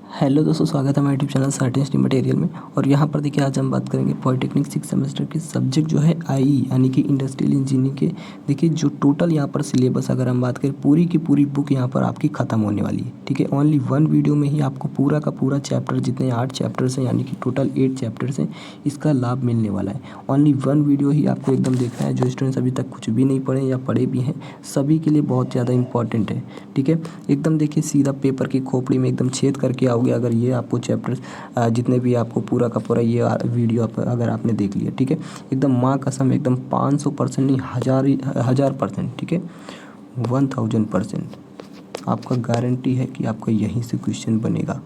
Hello दोस्तों, स्वागत है हमारे YouTube channel certain study material में। और यहाँ पर देखिए आज हम बात करेंगे पॉलिटेक्निक 6 सेमेस्टर के सब्जेक्ट जो है आई यानी कि इंडस्ट्रियल इंजीनियरिंग के। देखिए जो टोटल यहाँ पर सिलेबस अगर हम बात करें, पूरी की पूरी बुक यहाँ पर आपकी ख़त्म होने वाली है। ठीक है, ओनली वन वीडियो में ही आपको पूरा का पूरा चैप्टर, जितने 8 चैप्टर्स हैं यानी कि टोटल 8 चैप्टर्स हैं, इसका लाभ मिलने वाला है। ओनली वन वीडियो ही आपको एकदम देखना है। जो स्टूडेंट्स अभी तक कुछ भी नहीं पढ़े या पढ़े भी हैं, सभी के लिए बहुत ज़्यादा इंपॉर्टेंट है। ठीक है, एकदम देखिए सीधा पेपर की खोपड़ी में एकदम छेद करके आओगे अगर ये आपको चैप्टर्स जितने भी आपको पूरा का पूरा ये वीडियो अगर आपने देख लिया। ठीक है, एकदम माँ कसम एकदम 500% नहीं, 1000%। ठीक है, 1000% आपका गारंटी है कि आपका यहीं से क्वेश्चन बनेगा।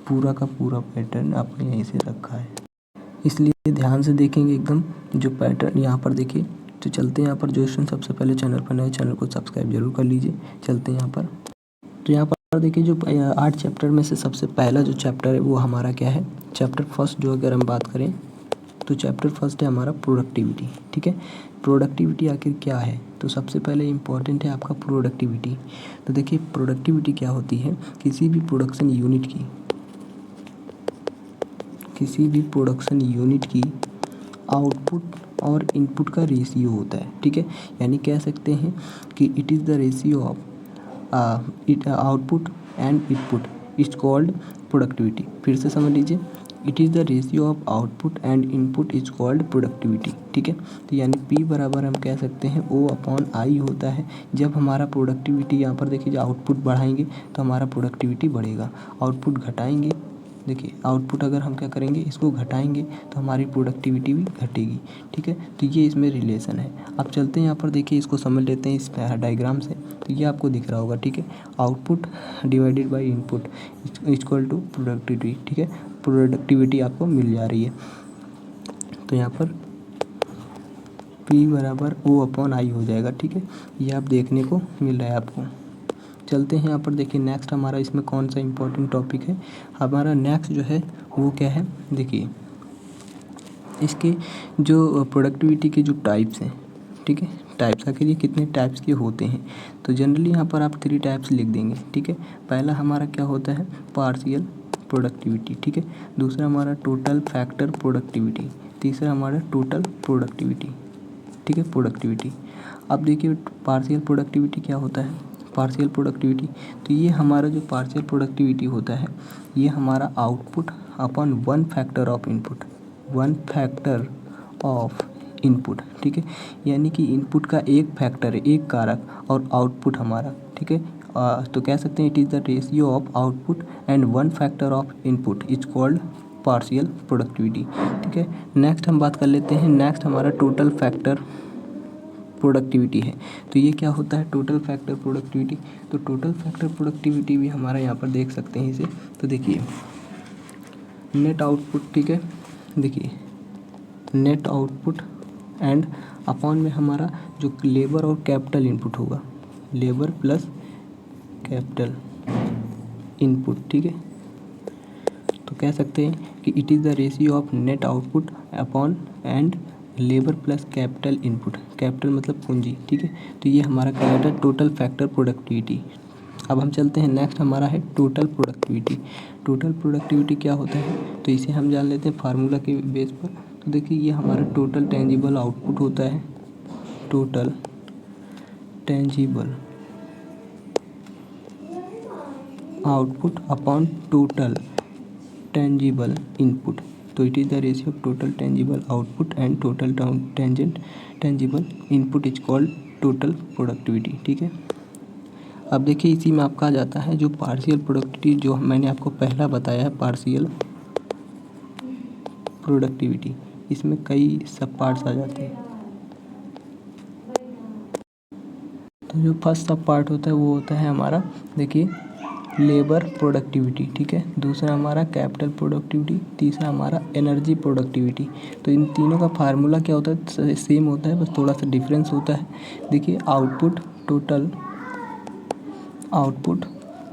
पूरा का पूरा पैटर्न आपने यहीं से रखा है, इसलिए ध्यान से देखेंगे एकदम जो पैटर्न यहाँ पर देखिए। तो चलते हैं यहाँ पर। जो स्टूडेंट सबसे पहले चैनल पर नए, चैनल को सब्सक्राइब जरूर कर लीजिए। चलते हैं यहाँ पर। तो यहाँ पर देखिए जो 8 चैप्टर में से सबसे पहला जो चैप्टर है वो हमारा क्या है, चैप्टर फर्स्ट। जो अगर हम बात करें तो चैप्टर फर्स्ट है हमारा प्रोडक्टिविटी। ठीक है, प्रोडक्टिविटी आखिर क्या है, तो सबसे पहले इम्पॉर्टेंट है आपका प्रोडक्टिविटी। तो देखिए प्रोडक्टिविटी क्या होती है, किसी भी प्रोडक्शन यूनिट की आउटपुट और इनपुट का रेशियो होता है। ठीक है, यानी कह सकते हैं कि it is the ratio of output and input is called productivity. फिर से समझ लीजिए, it is the ratio of output and input is called productivity. ठीक है, तो यानी P बराबर हम कह सकते हैं O/I होता है। जब हमारा प्रोडक्टिविटी यहाँ पर देखिए, जो आउटपुट बढ़ाएंगे तो हमारा प्रोडक्टिविटी बढ़ेगा, आउटपुट घटाएंगे, देखिए आउटपुट अगर हम क्या करेंगे, इसको घटाएंगे तो हमारी प्रोडक्टिविटी भी घटेगी। ठीक है, तो ये इसमें रिलेशन है। अब चलते हैं यहाँ पर, देखिए इसको समझ लेते हैं इस डायग्राम से। तो ये आपको दिख रहा होगा। ठीक है, output divided by input equal to productivity. ठीक है, प्रोडक्टिविटी आपको मिल जा रही है। तो यहाँ पर P बराबर O/I हो जाएगा। ठीक है, ये आप देखने को मिल रहा है आपको। चलते हैं यहाँ पर, देखिए नेक्स्ट हमारा इसमें कौन सा इंपॉर्टेंट टॉपिक है। हमारा नेक्स्ट जो है वो क्या है, देखिए इसके जो प्रोडक्टिविटी के जो टाइप्स हैं। ठीक है, टाइप्स आखिर ये कितने टाइप्स के होते हैं, तो जनरली यहाँ पर आप 3 टाइप्स लिख देंगे। ठीक है, पहला हमारा क्या होता है, पार्शियल प्रोडक्टिविटी। ठीक है, दूसरा हमारा टोटल फैक्टर प्रोडक्टिविटी, तीसरा हमारा टोटल प्रोडक्टिविटी। ठीक है, प्रोडक्टिविटी। अब देखिए पार्शियल प्रोडक्टिविटी क्या होता है, पार्शियल प्रोडक्टिविटी, तो ये हमारा जो पार्शियल प्रोडक्टिविटी होता है, ये हमारा output upon 1 factor of input, 1 factor of input. ठीक है, यानी कि इनपुट का एक फैक्टर है, एक कारक, और आउटपुट हमारा। ठीक है, तो कह सकते हैं it is the ratio of output and 1 factor of input is called partial productivity. ठीक है, नेक्स्ट हम बात कर लेते हैं। नेक्स्ट हमारा टोटल फैक्टर प्रोडक्टिविटी है। तो ये क्या होता है, टोटल फैक्टर प्रोडक्टिविटी। तो टोटल फैक्टर प्रोडक्टिविटी भी हमारा यहाँ पर देख सकते हैं इसे। तो देखिए नेट आउटपुट। ठीक है, देखिए नेट आउटपुट एंड अपॉन में हमारा जो लेबर और कैपिटल इनपुट होगा, लेबर प्लस कैपिटल इनपुट। ठीक है, तो कह सकते हैं कि it is the ratio of net output upon and labour plus capital input. Capital मतलब पूंजी। ठीक है, तो ये हमारा क्या होता है, टोटल फैक्टर प्रोडक्टिविटी। अब हम चलते हैं, नेक्स्ट हमारा है टोटल प्रोडक्टिविटी। टोटल प्रोडक्टिविटी क्या होता है, तो इसे हम जान लेते हैं फार्मूला के बेस पर। तो देखिए ये हमारा टोटल टेंजिबल आउटपुट होता है, total tangible output upon total tangible input. तो it is the ratio of total tangible output and total tangible input is called total productivity. ठीक है, अब देखिए इसी में आपका आ जाता है जो पार्शियल प्रोडक्टिविटी, जो मैंने आपको पहला बताया है, पार्शियल प्रोडक्टिविटी। इसमें कई सब पार्ट्स आ जाते हैं। तो जो फर्स्ट सब पार्ट होता है वो होता है हमारा, देखिए लेबर प्रोडक्टिविटी। ठीक है, दूसरा हमारा कैपिटल प्रोडक्टिविटी, तीसरा हमारा एनर्जी प्रोडक्टिविटी। तो इन तीनों का फार्मूला क्या होता है, सेम होता है, बस थोड़ा सा डिफरेंस होता है। देखिए आउटपुट, टोटल आउटपुट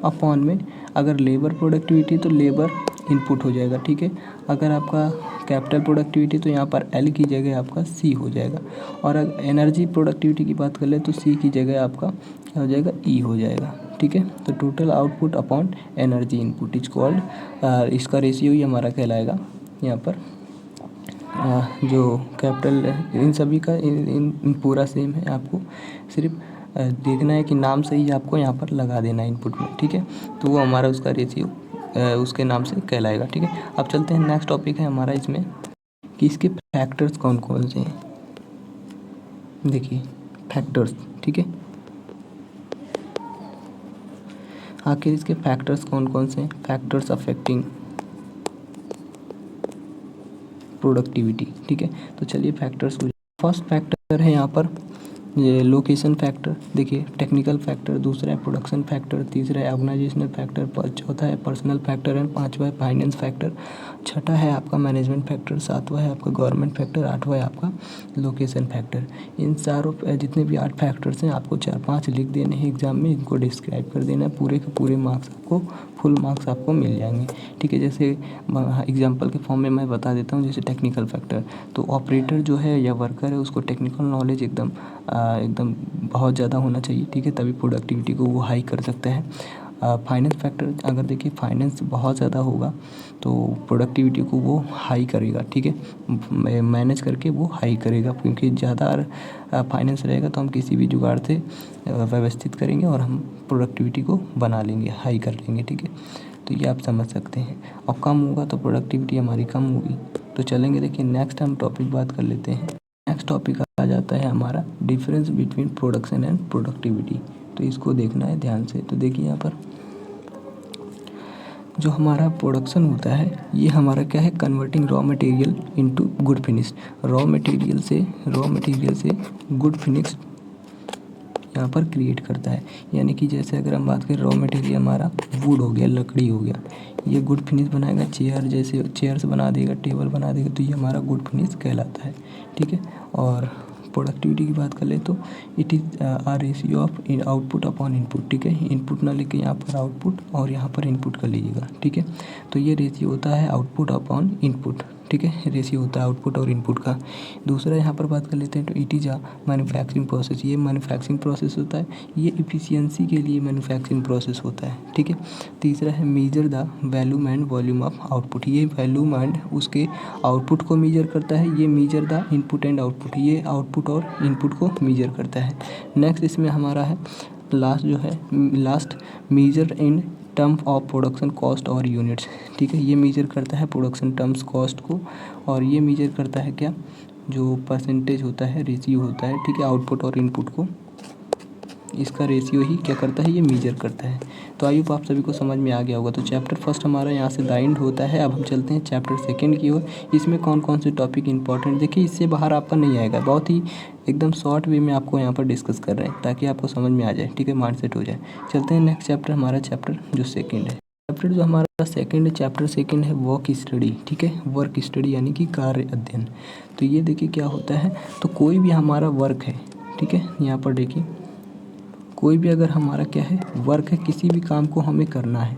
अपॉन में अगर लेबर प्रोडक्टिविटी तो लेबर इनपुट हो जाएगा। ठीक है, अगर आपका कैपिटल प्रोडक्टिविटी तो यहाँ पर L की जगह आपका C हो जाएगा, और अगर एनर्जी प्रोडक्टिविटी की बात कर ले तो C की जगह आपका क्या हो जाएगा, E हो जाएगा। ठीक है। तो total output upon energy input is called, इसका रेशियो ही हमारा कहलाएगा यहाँ पर। जो कैपिटल इन सभी का इन पूरा सेम है, आपको सिर्फ देखना है कि नाम सही आपको यहाँ पर लगा देना है इनपुट में, ठीक है। तो वो हमारा उसका रेशियो उसके नाम से कहलाएगा, ठीक है। अब चलते हैं नेक्स्ट टॉपिक है हमारा इसमें कि इसके फैक्टर्स कौन कौन से हैं। देखिए फैक्टर्स, ठीक है, आखिर इसके फैक्टर्स कौन कौन से हैं। फैक्टर्स अफेक्टिंग प्रोडक्टिविटी, ठीक है। तो चलिए फैक्टर्स को, फर्स्ट फैक्टर है यहाँ पर ये लोकेशन फैक्टर, देखिए टेक्निकल फैक्टर, दूसरा है प्रोडक्शन फैक्टर, तीसरा है ऑर्गेनाइजेशनल फैक्टर, चौथा है पर्सनल फैक्टर एंड पांचवा है फाइनेंस फैक्टर, छठा है आपका मैनेजमेंट फैक्टर, सातवां है आपका गवर्नमेंट फैक्टर, आठवां है आपका लोकेशन फैक्टर। इन चारों जितने भी 8 फैक्टर्स हैं आपको 4-5 लिख देने हैं एग्जाम में, इनको डिस्क्राइब कर देना है, पूरे के पूरे मार्क्स आपको फुल मार्क्स आपको मिल जाएंगे, ठीक है। जैसे एग्जाम्पल के फॉर्म में मैं बता देता हूँ, जैसे टेक्निकल फैक्टर, तो ऑपरेटर जो है या वर्कर है उसको टेक्निकल नॉलेज एकदम बहुत ज़्यादा होना चाहिए, ठीक है, तभी प्रोडक्टिविटी को वो हाई कर सकता है। फाइनेंस फैक्टर, अगर देखिए फाइनेंस बहुत ज़्यादा होगा तो प्रोडक्टिविटी को वो हाई करेगा, ठीक है, मैनेज करके वो हाई करेगा, क्योंकि ज़्यादा फाइनेंस रहेगा तो हम किसी भी जुगाड़ से व्यवस्थित करेंगे और हम प्रोडक्टिविटी को बना लेंगे, हाई कर लेंगे, ठीक है। तो ये आप समझ सकते हैं, और कम होगा तो प्रोडक्टिविटी हमारी कम होगी। तो चलेंगे, देखिए नेक्स्ट हम टॉपिक बात कर लेते हैं। नेक्स्ट टॉपिक आ जाता है हमारा difference between production and productivity. तो इसको देखना है ध्यान से। तो देखिए यहाँ पर जो हमारा प्रोडक्शन होता है ये हमारा क्या है, converting raw material into good finish, raw material से गुड फिनिश यहाँ पर क्रिएट करता है। यानी कि जैसे अगर हम बात करें रॉ मटेरियल हमारा वुड हो गया, लकड़ी हो गया, ये गुड फिनिश बनाएगा, चेयर जैसे चेयर्स बना देगा, टेबल बना देगा, तो ये हमारा गुड फिनिश कहलाता है, ठीक है। और प्रोडक्टिविटी की बात कर ले तो it is a ratio of output upon input, ठीक है। इनपुट ना लेके यहाँ पर आउटपुट और यहाँ पर इनपुट कर लीजिएगा, ठीक है। तो ये रेशियो होता है आउटपुट अपॉन इनपुट, ठीक है, रेशियो होता है आउटपुट और इनपुट का। दूसरा यहाँ पर बात कर लेते हैं तो it is a manufacturing process, ये मैन्युफैक्चरिंग प्रोसेस होता है, ये इफ़िशियंसी के लिए मैन्युफैक्चरिंग प्रोसेस होता है, ठीक है। तीसरा है measure the volume and volume of output, ये वैल्यूम एंड उसके आउटपुट को मेजर करता है। ये measure the input and output, ये आउटपुट और इनपुट को मेजर करता है। नेक्स्ट इसमें हमारा है last measure in term of production cost और यूनिट्स, ठीक है। ये मेजर करता है प्रोडक्शन टर्म्स कॉस्ट को, और ये मेजर करता है क्या, जो परसेंटेज होता है, रेशियो होता है, ठीक है, आउटपुट और इनपुट को, इसका रेशियो ही क्या करता है, ये मेजर करता है। तो आई होप आप सभी को समझ में आ गया होगा। तो चैप्टर फर्स्ट हमारा यहाँ से द एंड होता है। अब हम चलते हैं चैप्टर सेकंड की ओर। इसमें कौन कौन से टॉपिक इंपॉर्टेंट, देखिए इससे बाहर आपका नहीं आएगा, बहुत ही एकदम शॉर्ट वे में आपको यहाँ पर डिस्कस कर रहे हैं ताकि आपको समझ में आ जाए, ठीक है, माइंड सेट हो जाए। चलते हैं नेक्स्ट चैप्टर, हमारा चैप्टर जो सेकेंड है, चैप्टर जो हमारा सेकंड चैप्टर सेकंड है वर्क स्टडी, ठीक है, वर्क स्टडी यानी कि कार्य अध्ययन। तो ये देखिए क्या होता है, तो कोई भी हमारा वर्क है, ठीक है, यहाँ पर देखिए कोई भी अगर हमारा क्या है वर्क है, किसी भी काम को हमें करना है,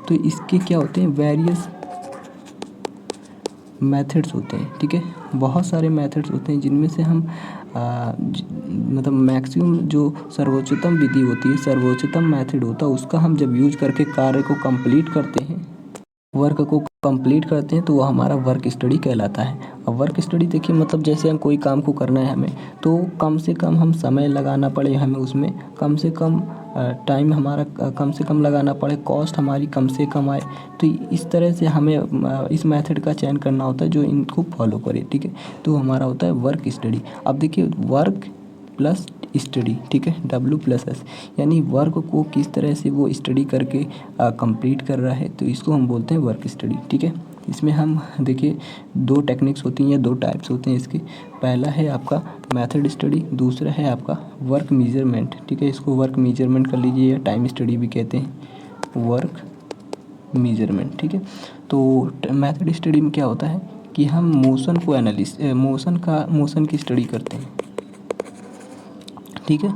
तो इसके क्या होते हैं, वेरियस मेथड्स होते हैं, ठीक है, बहुत सारे मेथड्स होते हैं, जिनमें से हम मतलब मैक्सिमम जो सर्वोच्चतम विधि होती है, सर्वोच्चतम मेथड होता है, उसका हम जब यूज करके कार्य को कंप्लीट करते हैं, वर्क को कंप्लीट करते हैं, तो वो हमारा वर्क स्टडी कहलाता है। अब वर्क स्टडी देखिए मतलब जैसे हम कोई काम को करना है हमें, तो कम से कम हम समय लगाना पड़े हमें उसमें, कम से कम टाइम हमारा कम से कम लगाना पड़े, कॉस्ट हमारी कम से कम आए, तो इस तरह से हमें इस मेथड का चयन करना होता है जो इनको फॉलो करे, ठीक है। तो हमारा होता है वर्क स्टडी। अब देखिए वर्क प्लस स्टडी, ठीक है, W+S, यानी वर्क को किस तरह से वो स्टडी करके कंप्लीट कर रहा है, तो इसको हम बोलते हैं वर्क स्टडी, ठीक है। इसमें हम देखिए 2 टेक्निक्स होती हैं या 2 टाइप्स होते हैं इसके। पहला है आपका मेथड स्टडी, दूसरा है आपका वर्क मेजरमेंट, ठीक है, इसको वर्क मेजरमेंट कर लीजिए या टाइम स्टडी भी कहते हैं, वर्क मेजरमेंट, ठीक है। तो मेथड स्टडी में क्या होता है कि हम मोशन को मोशन की स्टडी करते हैं, ठीक है।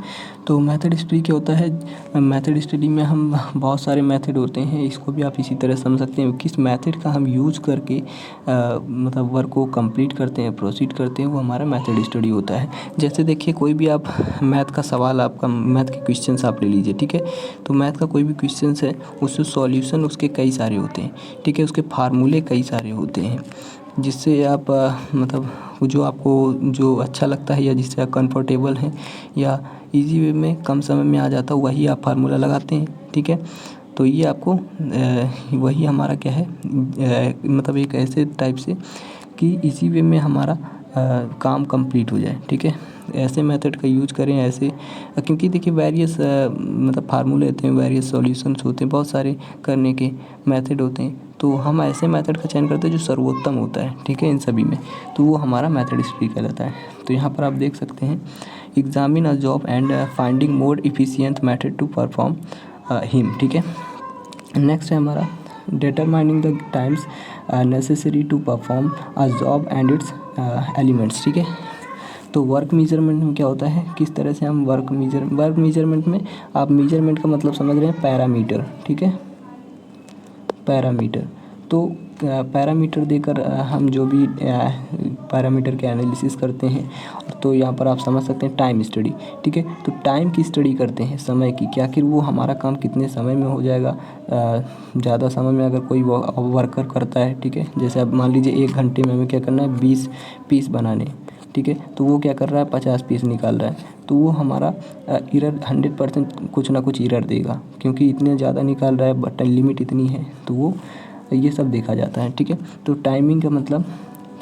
तो मेथड स्टडी क्या होता है, मेथड स्टडी में हम बहुत सारे मेथड होते हैं, इसको भी आप इसी तरह समझ सकते हैं। किस मेथड का हम यूज़ करके मतलब वर्क को कंप्लीट करते हैं, प्रोसीड करते हैं, वो हमारा मेथड स्टडी होता है। जैसे देखिए कोई भी आप मैथ का सवाल, आपका मैथ के क्वेश्चंस आप ले लीजिए, ठीक है। तो मैथ का कोई भी क्वेश्चंस है, उससे सॉल्यूशन उसके कई सारे होते हैं, ठीक है। उसके फार्मूले कई सारे होते हैं, जिससे आप मतलब जो आपको जो अच्छा लगता है या जिससे आप कंफर्टेबल हैं या इजी वे में कम समय में आ जाता है, वही आप फार्मूला लगाते हैं, ठीक है। तो ये आपको वही हमारा क्या है, मतलब एक ऐसे टाइप से कि इसी वे में हमारा काम कंप्लीट हो जाए, ठीक है। ऐसे मेथड का यूज करें ऐसे, क्योंकि देखिए वेरियस मतलब फार्मूले होते हैं, वेरियस सॉल्यूशंस होते हैं, बहुत सारे करने के मेथड होते हैं। तो हम ऐसे मेथड का चयन करते हैं जो सर्वोत्तम होता है, ठीक है, इन सभी में। तो वो हमारा मेथड स्टडी कहलाता है। तो यहाँ पर आप देख सकते हैं, examine a job and finding more efficient method to perform him, ठीक है। नेक्स्ट है हमारा determining the times necessary to perform a job and its elements, ठीक है। तो वर्क मेजरमेंट में क्या होता है, किस तरह से हम वर्क मेजरमेंट में आप मेजरमेंट का मतलब समझ रहे हैं, पैरामीटर, ठीक है, पैरामीटर। तो पैरामीटर देकर हम जो भी पैरामीटर के एनालिसिस करते हैं, तो यहाँ पर आप समझ सकते हैं टाइम स्टडी, ठीक है। तो टाइम की स्टडी करते हैं, समय की, कि आखिर वो हमारा काम कितने समय में हो जाएगा। ज़्यादा समय में अगर कोई वर्कर करता है, ठीक है, जैसे अब मान लीजिए 1 घंटे में हमें क्या करना है, 20 पीस बनाने, ठीक है। तो वो क्या कर रहा है, 50 पीस निकाल रहा है, तो वो हमारा एरर 100% कुछ ना कुछ एरर देगा, क्योंकि इतने ज़्यादा निकाल रहा है, बट लिमिट इतनी है, तो वो ये सब देखा जाता है, ठीक है। तो टाइमिंग का मतलब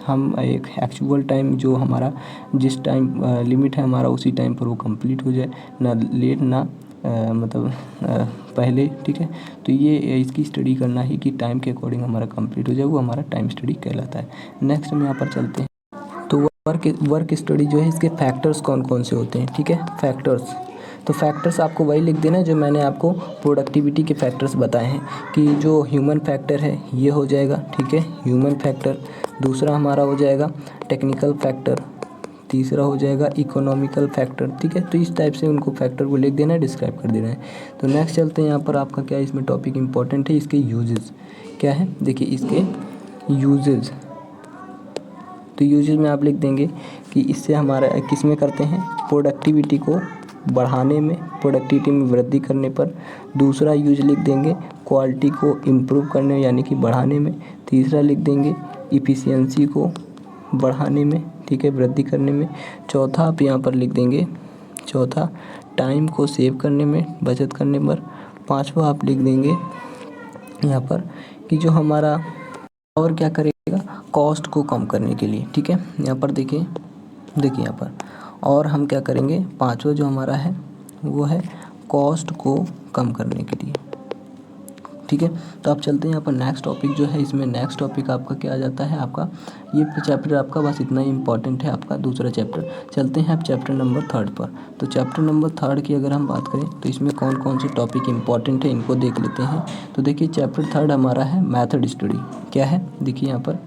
हम एक एक्चुअल टाइम जो हमारा जिस टाइम लिमिट है हमारा, उसी टाइम पर वो कंप्लीट हो जाए, ना लेट ना मतलब पहले, ठीक है। तो ये इसकी स्टडी करना ही कि टाइम के अकॉर्डिंग हमारा कंप्लीट हो जाए, वो हमारा टाइम स्टडी कहलाता है। नेक्स्ट हम यहाँ पर चलते हैं। तो वर्क स्टडी जो है, इसके फैक्टर्स कौन कौन से होते हैं, ठीक है, फैक्टर्स। तो फैक्टर्स आपको वही लिख देना जो मैंने आपको प्रोडक्टिविटी के फैक्टर्स बताए हैं, कि जो ह्यूमन फैक्टर है ये हो जाएगा, ठीक है, ह्यूमन फैक्टर। दूसरा हमारा हो जाएगा टेक्निकल फैक्टर। तीसरा हो जाएगा इकोनॉमिकल फैक्टर, ठीक है। तो इस टाइप से उनको फैक्टर को लिख देना है, डिस्क्राइब कर देना है। तो नेक्स्ट चलते हैं, यहाँ पर आपका क्या है, इसमें टॉपिक इंपॉर्टेंट है, इसके यूजेस क्या है, देखिए इसके यूजेस। तो यूजेस में आप लिख देंगे कि इससे हमारा किस में करते हैं, प्रोडक्टिविटी को बढ़ाने में, प्रोडक्टिविटी में वृद्धि करने पर। दूसरा यूज लिख देंगे क्वालिटी को इम्प्रूव करने यानी कि बढ़ाने में। तीसरा लिख देंगे इफ़िशियंसी को बढ़ाने में, ठीक है, वृद्धि करने में। चौथा आप यहाँ पर लिख देंगे, चौथा टाइम को सेव करने में, बचत करने पर। पाँचवा आप लिख देंगे यहाँ पर कि जो हमारा और क्या करेगा, कॉस्ट को कम करने के लिए, ठीक है। यहाँ पर देखिए यहाँ पर और हम क्या करेंगे, पांचवा जो हमारा है वो है कॉस्ट को कम करने के लिए, ठीक है। तो आप चलते हैं यहाँ पर नेक्स्ट टॉपिक जो है, इसमें नेक्स्ट टॉपिक आपका क्या आ जाता है, आपका ये चैप्टर आपका बस इतना ही इंपॉर्टेंट है, आपका दूसरा चैप्टर। चलते हैं आप चैप्टर नंबर 3 पर। तो चैप्टर नंबर 3 की अगर हम बात करें, तो इसमें कौन कौन से टॉपिक इंपॉर्टेंट है, इनको देख लेते हैं। तो देखिए चैप्टर 3 हमारा है मैथड स्टडी। क्या है, देखिए यहाँ पर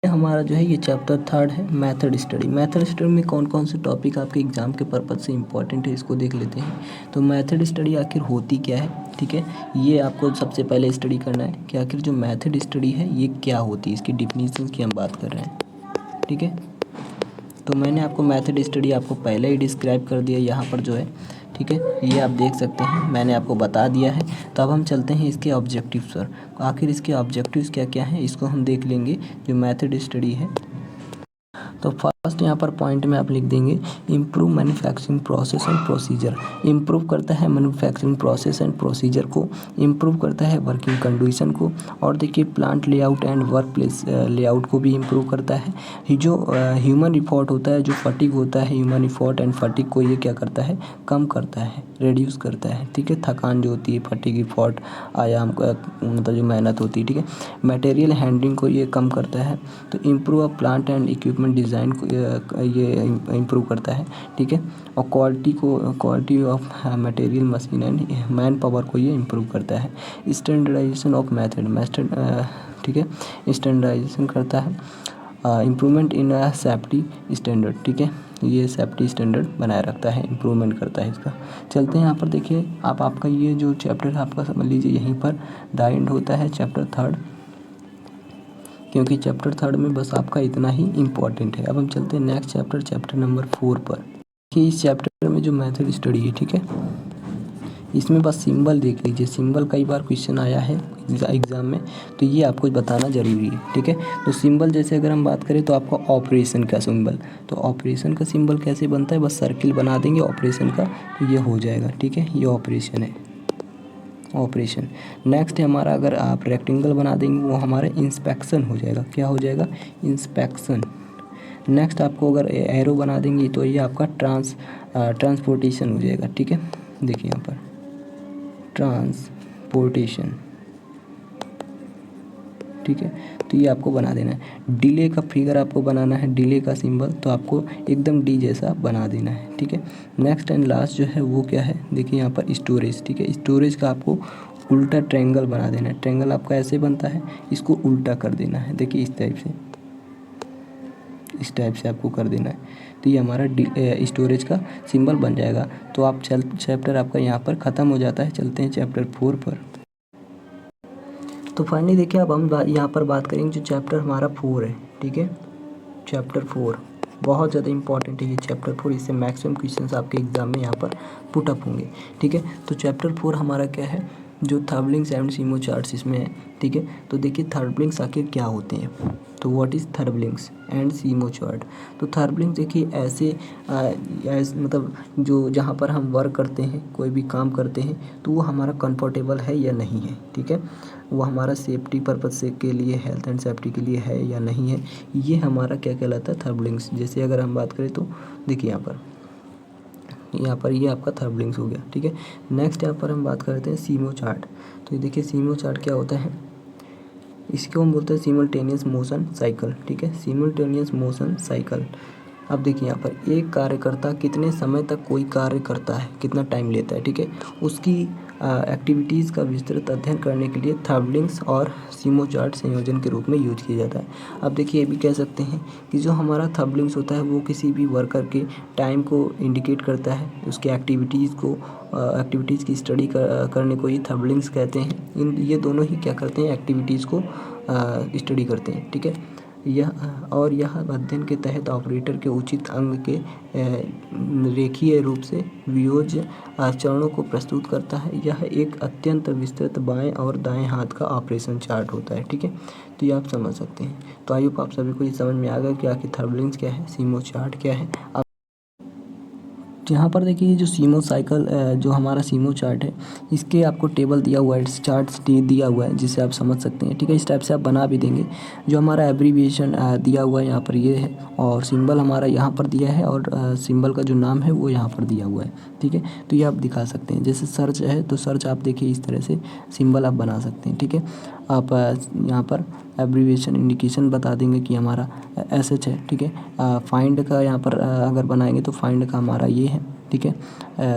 हमारा जो है ये चैप्टर 3 है मैथड स्टडी। मैथड स्टडी में कौन कौन से टॉपिक आपके एग्जाम के पर्पज़ से इंपॉर्टेंट है, इसको देख लेते हैं। तो मैथड स्टडी आखिर होती क्या है, ठीक है, ये आपको सबसे पहले स्टडी करना है कि आखिर जो मैथड स्टडी है ये क्या होती है, इसकी डिफिनीशन की हम बात कर रहे हैं, ठीक है। तो मैंने आपको मैथड स्टडी आपको पहले ही डिस्क्राइब कर दिया यहाँ पर जो है, ठीक है, ये आप देख सकते हैं, मैंने आपको बता दिया है। तो अब हम चलते हैं इसके ऑब्जेक्टिव्स पर। आखिर इसके ऑब्जेक्टिव्स क्या क्या हैं, इसको हम देख लेंगे जो मैथड स्टडी है। तो फर्स्ट यहाँ पर पॉइंट में आप लिख देंगे improve manufacturing process and procedure. Improve करता है मैन्युफैक्चरिंग प्रोसेस एंड प्रोसीजर को, इम्प्रूव करता है वर्किंग कंडीशन को, और देखिए plant layout and work place layout को भी इम्प्रूव करता है। ये जो ह्यूमन इफोर्ट होता है, जो फटीग होता है, ह्यूमन इफोर्ट एंड फटीग को ये क्या करता है, कम करता है, रिड्यूस करता है, ठीक है। थकान जो होती है, फटीग, इफोर्ट, आयाम मतलब जो मेहनत होती है, ठीक है। मटेरियल हैंडलिंग को ये कम करता है। तो improve a plant and equipment design को ये इम्प्रूव करता है, ठीक है। और quality of material, machine and man power को ये इम्प्रूव करता है। स्टैंडर्डाइजेशन ऑफ मेथड, ठीक है, स्टैंडर्डाइजेशन करता है। इम्प्रूवमेंट इन सेफ्टी स्टैंडर्ड, ठीक है। ये सेफ्टी स्टैंडर्ड बनाए रखता है, इम्प्रूवमेंट करता है इसका। चलते हैं यहाँ पर देखिए, आपका ये जो चैप्टर है आपका समझ लीजिए यहीं पर द एंड होता है, चैप्टर 3, क्योंकि चैप्टर 3 में बस आपका इतना ही इम्पॉर्टेंट है। अब हम चलते हैं नेक्स्ट चैप्टर, चैप्टर नंबर 4 पर, कि इस चैप्टर में जो मेथड स्टडी है, ठीक है, इसमें बस सिंबल देख लीजिए। सिंबल कई बार क्वेश्चन आया है एग्ज़ाम में, तो ये आपको बताना ज़रूरी है, ठीक है। तो सिंबल जैसे अगर हम बात करें तो आपका ऑपरेशन का सिंबल, तो ऑपरेशन का सिंबल कैसे बनता है, बस सर्किल बना देंगे ऑपरेशन का, तो ये हो जाएगा, ठीक है। ये ऑपरेशन है, ऑपरेशन। नेक्स्ट है हमारा, अगर आप रेक्टेंगल बना देंगे वो हमारा इंस्पेक्शन हो जाएगा। क्या हो जाएगा, इंस्पेक्शन। नेक्स्ट आपको अगर एरो बना देंगे तो ये आपका ट्रांसपोर्टेशन हो जाएगा, ठीक है। देखिए यहाँ पर ट्रांसपोर्टेशन, ठीक है, तो ये आपको बना देना है। डिले का फिगर आपको बनाना है, डिले का सिंबल, तो आपको एकदम डी जैसा बना देना है, ठीक है। नेक्स्ट एंड लास्ट जो है वो क्या है, देखिए यहाँ पर स्टोरेज, ठीक है। स्टोरेज का आपको उल्टा ट्रायंगल बना देना है। ट्रायंगल आपका ऐसे बनता है, इसको उल्टा कर देना है, देखिए इस टाइप से, इस टाइप से आपको कर देना है, तो ये हमारा स्टोरेज का सिंबल बन जाएगा। तो आप चैप्टर आपका यहाँ पर ख़त्म हो जाता है। चलते हैं चैप्टर 4 पर। तो फाइनली देखिए, अब हम यहाँ पर बात करेंगे जो चैप्टर हमारा 4 है, ठीक है। चैप्टर 4 बहुत ज़्यादा इंपॉर्टेंट है ये चैप्टर 4, इससे मैक्सिमम क्वेश्चंस आपके एग्जाम में यहाँ पर पुट अप होंगे, ठीक है। तो चैप्टर 4 हमारा क्या है, जो थर्बलिंग्स एंड सीमो चार्ट्स इसमें है, ठीक है। तो देखिए थर्बलिंग्स आखिर क्या होते हैं, तो व्हाट इज़ थर्बलिंग्स एंड सीमो चार्ट। तो थर्बलिंग्स देखिए ऐसे मतलब जो जहाँ पर हम वर्क करते हैं, कोई भी काम करते हैं, तो वो हमारा कंफर्टेबल है या नहीं है, ठीक है। वो हमारा सेफ्टी पर्पज से के लिए, हेल्थ एंड सेफ्टी के लिए है या नहीं है, ये हमारा क्या कहलाता है, थर्बलिंग्स। जैसे अगर हम बात करें तो देखिए यहाँ पर ये आपका थर्बलिंग्स हो गया, ठीक है। नेक्स्ट यहाँ पर हम बात करते हैं सीमो चार्ट। तो ये देखिए सीमो चार्ट क्या होता है, इसको हम बोलते हैं सिमल्टेनियस मोशन साइकिल, ठीक है, सिमल्टेनियस मोशन साइकिल। अब देखिए यहाँ पर एक कार्यकर्ता कितने समय तक कोई कार्य करता है, कितना टाइम लेता है, ठीक है, उसकी एक्टिविटीज़ का विस्तृत अध्ययन करने के लिए थर्बलिंग्स और सीमो चार्ट संयोजन के रूप में यूज किया जाता है। अब देखिए ये भी कह सकते हैं कि जो हमारा थर्बलिंग्स होता है वो किसी भी वर्कर के टाइम को इंडिकेट करता है, उसके एक्टिविटीज़ की स्टडी करने को ही थर्बलिंग्स कहते हैं। ये दोनों ही क्या करते हैं, एक्टिविटीज़ को स्टडी करते हैं, ठीक है। यह अध्ययन के तहत ऑपरेटर के उचित अंग के रेखीय रूप से वियोज्य चरणों को प्रस्तुत करता है। यह एक अत्यंत विस्तृत बाएं और दाएं हाथ का ऑपरेशन चार्ट होता है, ठीक है। तो ये आप समझ सकते हैं। तो आई होप आप सभी को ये समझ में आ गया कि आखिर थर्बलिंग्स क्या है, सीमो चार्ट क्या है। यहाँ पर देखिए जो सीमो साइकिल, जो हमारा सीमो चार्ट है, इसके आपको टेबल दिया हुआ है, चार्ट्स दिया हुआ है, जिससे आप समझ सकते हैं, ठीक है। इस टाइप से आप बना भी देंगे। जो हमारा एब्रीविएशन दिया हुआ है यहाँ पर ये है, और सिंबल हमारा यहाँ पर दिया है, और सिंबल का जो नाम है वो यहाँ पर दिया हुआ है, ठीक है। तो ये आप दिखा सकते हैं। जैसे सर्च है तो सर्च आप देखिए इस तरह से सिंबल आप बना सकते हैं, ठीक है। आप यहाँ पर एब्रीविएशन इंडिकेशन बता देंगे कि हमारा SH है, ठीक है। फाइंड का यहाँ पर अगर बनाएंगे तो फाइंड का हमारा ये है, ठीक है।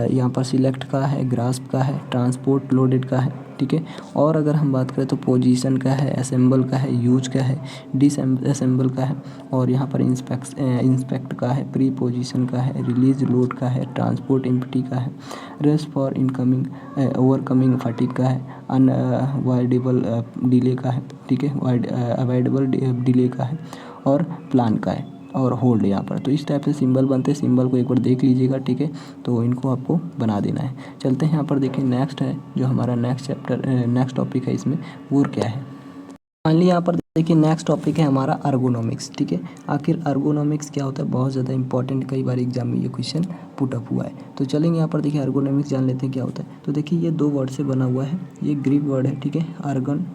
यहाँ पर सिलेक्ट का है, ग्रास्प का है, ट्रांसपोर्ट लोडेड का है, ठीक है। और अगर हम बात करें तो पोजीशन का है, असेंबल का है, यूज का है, डिसअसेंबल का है, और यहाँ पर इंस्पेक्ट का है, प्री पोजीशन का है, रिलीज लोड का है, ट्रांसपोर्ट एम्प्टी का है, rest for incoming overcoming fatigue का है, अनअवॉइडेबल डिले का है, ठीक है, अवॉइडेबल डिले का है, और प्लान का है, और होल्ड यहाँ पर। तो इस टाइप से सिंबल बनते हैं। सिंबल को एक बार देख लीजिएगा, ठीक है। तो इनको आपको बना देना है। चलते हैं यहाँ पर देखिए, नेक्स्ट है जो हमारा नेक्स्ट टॉपिक है इसमें, वो क्या है। फाइनली यहाँ पर देखिए नेक्स्ट टॉपिक है हमारा अर्गोनॉमिक्स, ठीक है। आखिर अर्गोनॉमिक्स क्या होता है, बहुत ज़्यादा इंपॉर्टेंट, कई बार एग्जाम में ये क्वेश्चन पुट अप हुआ है। तो चलेंगे यहाँ पर देखिए अर्गोनॉमिक्स जान लेते हैं क्या होता है। तो देखिए ये 2 वर्ड से बना हुआ है, ये ग्रीक वर्ड है, ठीक है, अर्गन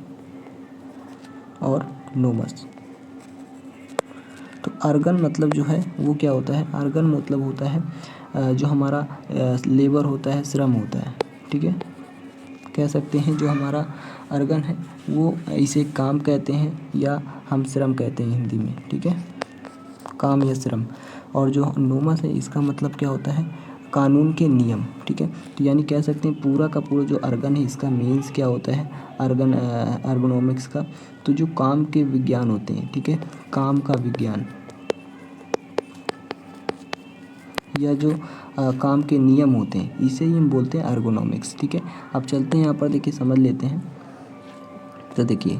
और नोमस। तो अर्गन मतलब जो है वो क्या होता है, अर्गन मतलब होता है जो हमारा लेबर होता है, श्रम होता है, ठीक है। कह सकते हैं जो हमारा अर्गन है वो इसे काम कहते हैं, या हम श्रम कहते हैं हिंदी में, ठीक है, काम या श्रम। और जो नोमस है इसका मतलब क्या होता है, कानून के नियम, ठीक है। तो यानी कह सकते हैं पूरा का पूरा जो अर्गन है इसका मीन्स क्या होता है, अर्गोनॉमिक्स का, तो जो काम के विज्ञान होते हैं, ठीक है, काम का विज्ञान, या जो काम के नियम होते हैं, इसे ही हम बोलते हैं एर्गोनॉमिक्स। ठीक है, अब चलते हैं यहाँ पर, देखिए समझ लेते हैं। तो देखिए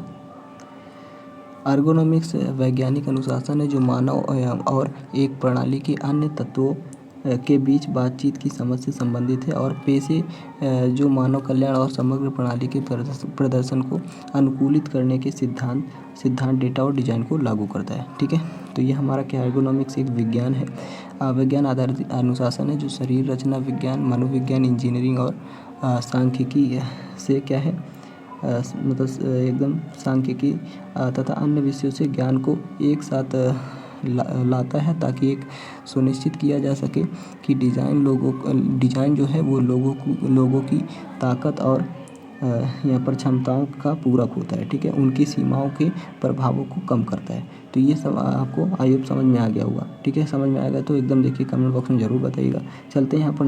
एर्गोनॉमिक्स वैज्ञानिक अनुशासन है जो मानव और एक प्रणाली के अन्य तत्वों के बीच बातचीत की समझ से संबंधित है और पेशे जो मानव कल्याण और समग्र प्रणाली के प्रदर्शन को अनुकूलित करने के सिद्धांत डेटा और डिजाइन को लागू करता है। ठीक है, तो ये हमारा क्या एर्गोनॉमिक्स एक विज्ञान है, विज्ञान आधारित अनुशासन है जो शरीर रचना विज्ञान, मनोविज्ञान, इंजीनियरिंग और सांख्यिकी से क्या है मतलब एकदम सांख्यिकी तथा अन्य विषयों से ज्ञान को एक साथ लाता है ताकि एक सुनिश्चित किया जा सके कि डिज़ाइन जो है वो लोगों की ताकत और यहाँ पर क्षमताओं का पूरक होता है। ठीक है, उनकी सीमाओं के प्रभावों को कम करता है। तो ये सब आपको आई होप समझ में आ गया होगा। ठीक है, समझ में आ गया तो एकदम देखिए कमेंट बॉक्स में ज़रूर बताइएगा। चलते हैं यहाँ पर